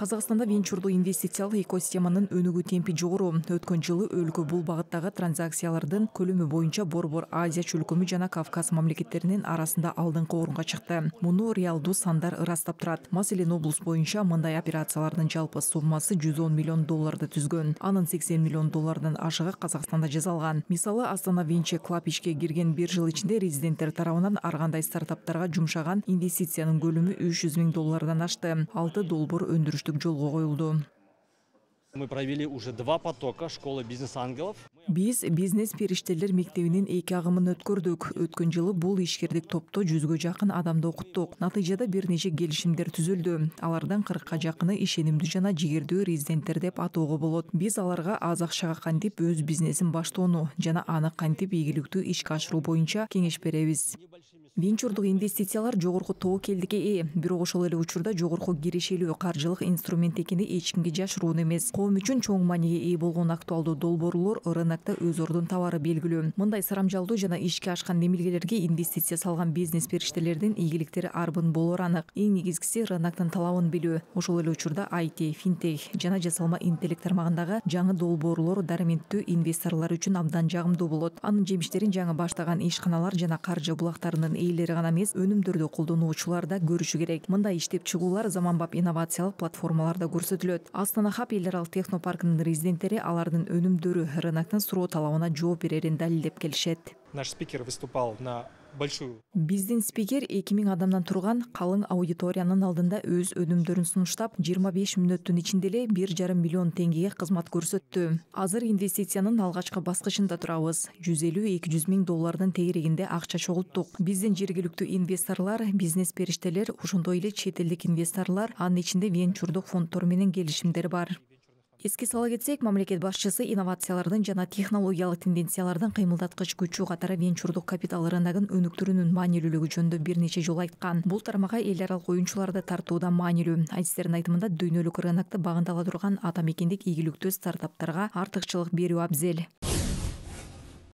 Казакстанда венчурдук инвестициялык экосистеманын өнүгүү темпи жогору. Өткөн жылы өлкө бул багыттагы транзакциялардын көлөмү боюнча Борбор Азия чөлкөмү жана Кавказ мамлекеттеринин арасында алдыңкы орунга чыкты. Муну реалдуу сандар ырастап турат. Маселен, облус боюнча мындай операциялардын жалпы суммасы $110 миллион түзгөн. Анын $80 миллион ашыгы Казакстанда жасалган. Мисалы, Астана Venture Club ишке кирген бир жыл ичинде резиденттер тарабынан ар кандай стартаптарга жумшаган инвестициянын көлөмү $300 миң ашты. 6 долбоор өндүрүштүк жолго коюлду. Мы провели уже 2 потока школы бизнес-ангелов. Биз бизнес периштелер мектебинин 2 агымын өткөрдүк. Өткөн жылы бул ишкердик топто 100гө жакын адамды окуттук. Натыйжада бир нече келишимдер түзүлдү. Алардан 40ка жакыны ишенимдүү жана жигердүү резиденттер деп атоого болот. Биз аларга аз акчага кантип өз бизнесин баштоону жана аны кантип ийгиликтүү ишке ашыруу боюнча кеңеш беребиз. Венчурдук инвестициялар жогорку тобокелдикке ээ, бирок ошол эле учурда жогорку кирешелүү каржылык инструмент экени эч кимге жашыруун эмес. Коом үчүн чоң мааниге ээ болгон актуалдуу долбоорлор рынокто өз ордун табары белгилүү. Мындай сарамжалдуу жана ишке ашкан демилгелерге инвестиция салган бизнес периштелердин ийгиликтери арбын болоору анык. Эң негизгиси рыноктун талабын билүү. Ошол эле учурда IT, финтех жана жасалма интеллект тармагындагы жаңы долбоорлор дармиттүү инвесторлор үчүн абдан жагымдуу болот. Анын жемиштерин жаңы баштаган ишканалар жана каржы булактарынын ээлери гана эмес, өнүмдөрдү колдонуучулар да көрүшү керек. Мындай иштеп чыгуулар заманбап инновациялык платформаларда көрсөтүлөт. Астана Хаб эл аралык технопаркынын резиденттери алардын өнүмдөрү рыноктун суроо талабына жооп берерин далилдеп келишет. Наш спикер выступал на большую. Биздин спикер 2000 адамдан турган калың аудиториянын алдында өз өнүмдөрүн сунуштап, 25 мүнөттүн ичинде эле $1,5 миллион кызмат көрсөттү. Азыр инвестициянын алгачкы баскычында турабыз. $150-200 миң тегерегинде акча чогулттук. Биздин жергиликтүү инвесторлар, бизнес периштелер, ошондой эле чет элдик инвесторлар, анын ичинде венчурдук фонддор менен келишимдер бар. Эске сала кетсек, мамлекет башчысы инновациялардын жана технологиялык тенденциялардын кыймылдаткыч күчү катары венчурдук капитал рыногун өнүктүрүүнүн маанилүүлүгү жөнүндө бир нече жолу айткан. Бул тармакка эл аралык оюнчуларды тартууда маанилүү. Айтистердин айтымында дүйнөлүк рынокто багынтыла турган ата мекендик ийгиликтүү стартаптарга артыкчылык берүү абзел.